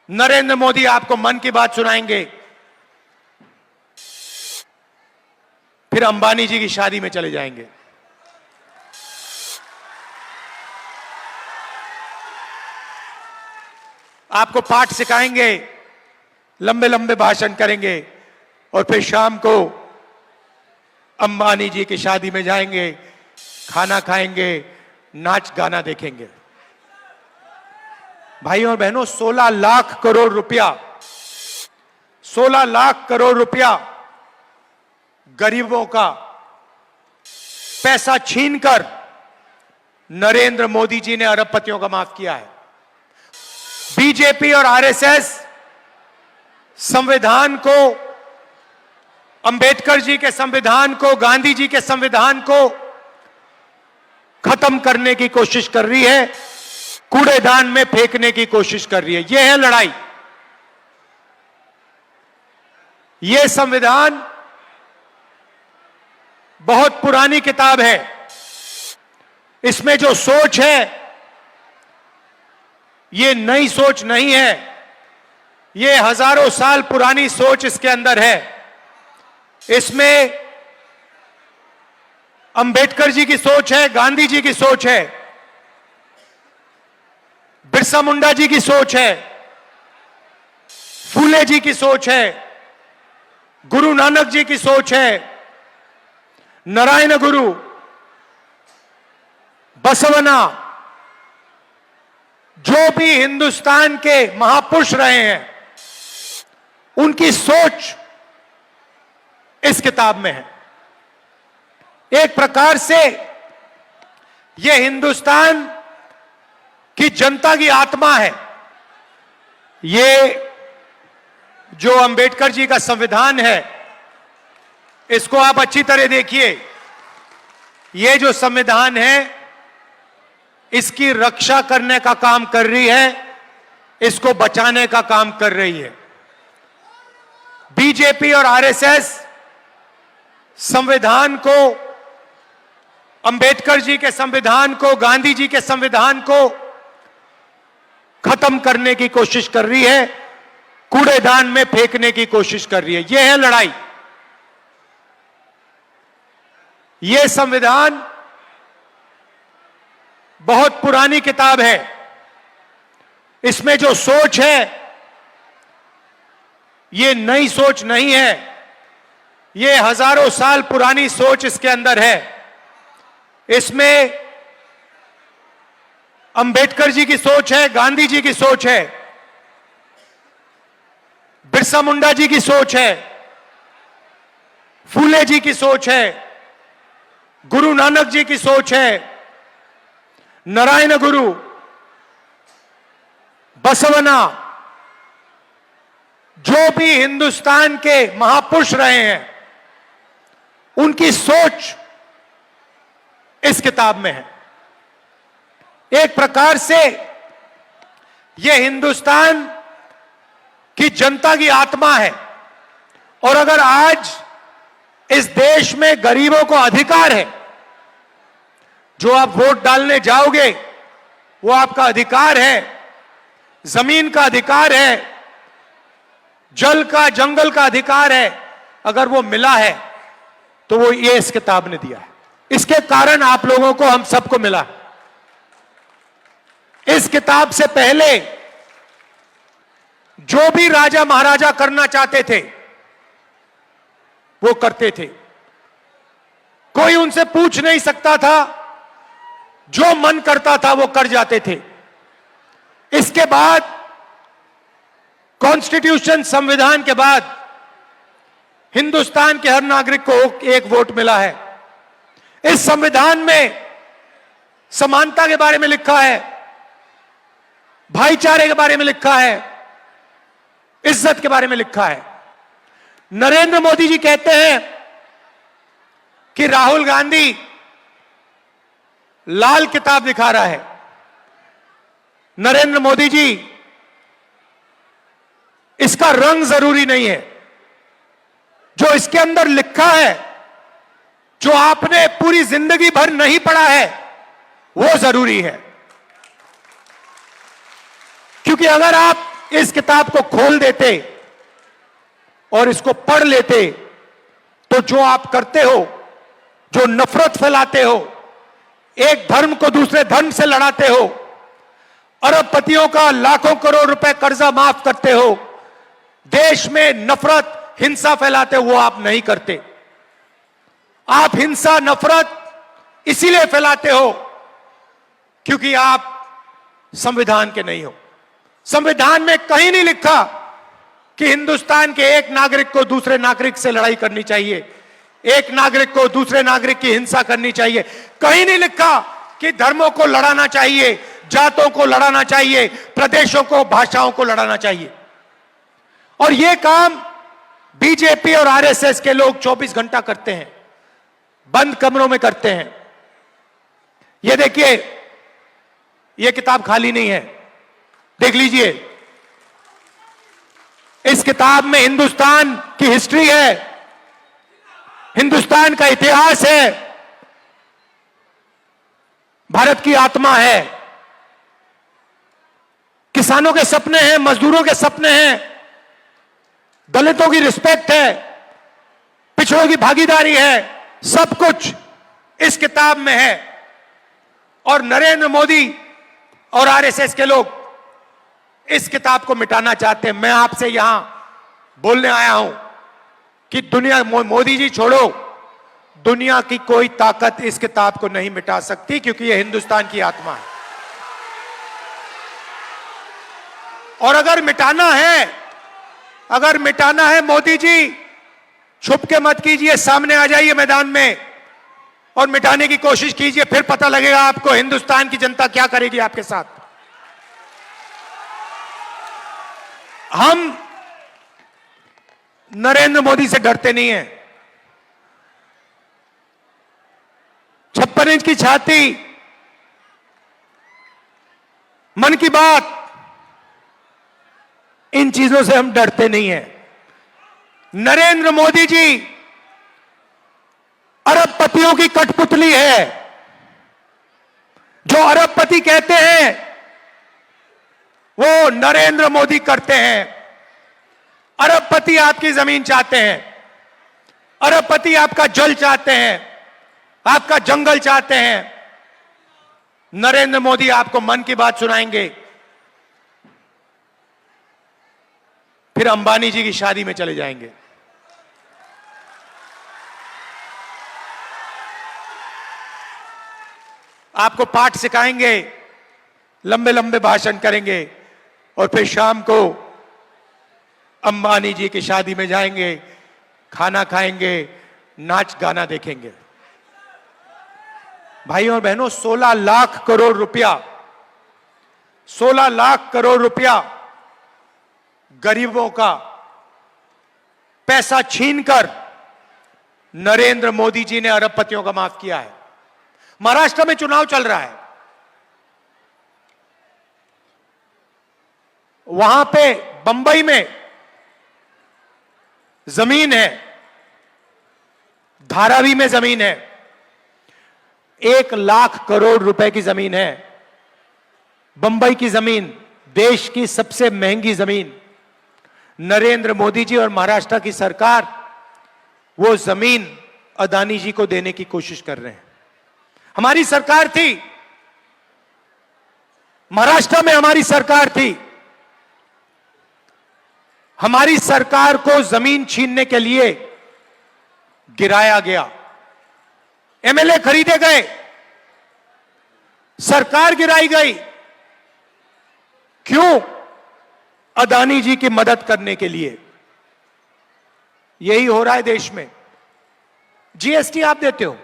नरेंद्र मोदी आपको मन की बात सुनाएंगे, फिर अंबानी जी की शादी में चले जाएंगे। आपको पाठ सिखाएंगे, लंबे लंबे भाषण करेंगे और फिर शाम को अंबानी जी की शादी में जाएंगे, खाना खाएंगे, नाच गाना देखेंगे। भाइयों और बहनों, 16 लाख करोड़ रुपया, 16 लाख करोड़ रुपया गरीबों का पैसा छीनकर नरेंद्र मोदी जी ने अरबपतियों का माफ किया है। बीजेपी और आरएसएस संविधान को, अंबेडकर जी के संविधान को, गांधी जी के संविधान को खत्म करने की कोशिश कर रही है, कूड़ेदान में फेंकने की कोशिश कर रही है। यह है लड़ाई। यह संविधान बहुत पुरानी किताब है। इसमें जो सोच है यह नई सोच नहीं है, यह हजारों साल पुरानी सोच इसके अंदर है। इसमें अंबेडकर जी की सोच है, गांधी जी की सोच है, बिरसा मुंडा जी की सोच है, फूले जी की सोच है, गुरु नानक जी की सोच है, नारायण गुरु, बसवना, जो भी हिंदुस्तान के महापुरुष रहे हैं, उनकी सोच इस किताब में है। एक प्रकार से यह हिंदुस्तान की जनता की आत्मा है। ये जो अंबेडकर जी का संविधान है, इसको आप अच्छी तरह देखिए। ये जो संविधान है, इसकी रक्षा करने का काम कर रही है, इसको बचाने का काम कर रही है। बीजेपी और आरएसएस संविधान को, अंबेडकर जी के संविधान को, गांधी जी के संविधान को खत्म करने की कोशिश कर रही है, कूड़ेदान में फेंकने की कोशिश कर रही है। यह है लड़ाई। यह संविधान बहुत पुरानी किताब है। इसमें जो सोच है यह नई सोच नहीं है, यह हजारों साल पुरानी सोच इसके अंदर है। इसमें अंबेडकर जी की सोच है, गांधी जी की सोच है, बिरसा मुंडा जी की सोच है, फूले जी की सोच है, गुरु नानक जी की सोच है, नारायण गुरु, बसवना, जो भी हिंदुस्तान के महापुरुष रहे हैं, उनकी सोच इस किताब में है। एक प्रकार से यह हिंदुस्तान की जनता की आत्मा है। और अगर आज इस देश में गरीबों को अधिकार है, जो आप वोट डालने जाओगे वो आपका अधिकार है, जमीन का अधिकार है, जल का, जंगल का अधिकार है, अगर वो मिला है तो वो ये इस किताब ने दिया है। इसके कारण आप लोगों को, हम सबको मिला। इस किताब से पहले जो भी राजा महाराजा करना चाहते थे वो करते थे, कोई उनसे पूछ नहीं सकता था, जो मन करता था वो कर जाते थे। इसके बाद कॉन्स्टिट्यूशन, संविधान के बाद हिंदुस्तान के हर नागरिक को एक वोट मिला है। इस संविधान में समानता के बारे में लिखा है, भाईचारे के बारे में लिखा है, इज्जत के बारे में लिखा है। नरेंद्र मोदी जी कहते हैं कि राहुल गांधी लाल किताब दिखा रहा है। नरेंद्र मोदी जी, इसका रंग जरूरी नहीं है, जो इसके अंदर लिखा है, जो आपने पूरी जिंदगी भर नहीं पढ़ा है, वो जरूरी है। क्योंकि अगर आप इस किताब को खोल देते और इसको पढ़ लेते तो जो आप करते हो, जो नफरत फैलाते हो, एक धर्म को दूसरे धर्म से लड़ाते हो, अरबपतियों का लाखों करोड़ रुपए कर्जा माफ करते हो, देश में नफरत हिंसा फैलाते हो, वो आप नहीं करते। आप हिंसा नफरत इसीलिए फैलाते हो क्योंकि आप संविधान के नहीं हो। संविधान में कहीं नहीं लिखा कि हिंदुस्तान के एक नागरिक को दूसरे नागरिक से लड़ाई करनी चाहिए, एक नागरिक को दूसरे नागरिक की हिंसा करनी चाहिए। कहीं नहीं लिखा कि धर्मों को लड़ाना चाहिए, जातों को लड़ाना चाहिए, प्रदेशों को, भाषाओं को लड़ाना चाहिए। और यह काम बीजेपी और आरएसएस के लोग 24 घंटा करते हैं, बंद कमरों में करते हैं। ये देखिए, यह किताब खाली नहीं है, देख लीजिए। इस किताब में हिंदुस्तान की हिस्ट्री है, हिंदुस्तान का इतिहास है, भारत की आत्मा है, किसानों के सपने हैं, मजदूरों के सपने हैं, दलितों की रिस्पेक्ट है, पिछड़ों की भागीदारी है, सब कुछ इस किताब में है। और नरेंद्र मोदी और आरएसएस के लोग इस किताब को मिटाना चाहते हैं। मैं आपसे यहां बोलने आया हूं कि दुनिया, मोदी जी छोड़ो, दुनिया की कोई ताकत इस किताब को नहीं मिटा सकती, क्योंकि यह हिंदुस्तान की आत्मा है। और अगर मिटाना है, मोदी जी छुप के मत कीजिए, सामने आ जाइए मैदान में और मिटाने की कोशिश कीजिए, फिर पता लगेगा आपको हिंदुस्तान की जनता क्या करेगी आपके साथ। हम नरेंद्र मोदी से डरते नहीं हैं। 56 इंच की छाती, मन की बात, इन चीजों से हम डरते नहीं हैं। नरेंद्र मोदी जी अरबपतियों की कठपुतली है। जो अरबपति कहते हैं वो नरेंद्र मोदी करते हैं। अरबपति आपकी जमीन चाहते हैं, अरबपति आपका जल चाहते हैं, आपका जंगल चाहते हैं। नरेंद्र मोदी आपको मन की बात सुनाएंगे, फिर अंबानी जी की शादी में चले जाएंगे। आपको पाठ सिखाएंगे, लंबे लंबे भाषण करेंगे और फिर शाम को अंबानी जी की शादी में जाएंगे, खाना खाएंगे, नाच गाना देखेंगे। भाइयों और बहनों, 16 लाख करोड़ रुपया, 16 लाख करोड़ रुपया गरीबों का पैसा छीनकर नरेंद्र मोदी जी ने अरबपतियों का माफ किया है। महाराष्ट्र में चुनाव चल रहा है, वहां पे बंबई में जमीन है, धारावी में जमीन है, 1 लाख करोड़ रुपए की जमीन है। बंबई की जमीन, देश की सबसे महंगी जमीन। नरेंद्र मोदी जी और महाराष्ट्र की सरकार वो जमीन अदानी जी को देने की कोशिश कर रहे हैं। हमारी सरकार थी, महाराष्ट्र में हमारी सरकार थी, हमारी सरकार को जमीन छीनने के लिए गिराया गया, एमएलए खरीदे गए, सरकार गिराई गई। क्यों? अदानी जी की मदद करने के लिए। यही हो रहा है देश में। जीएसटी आप देते हो,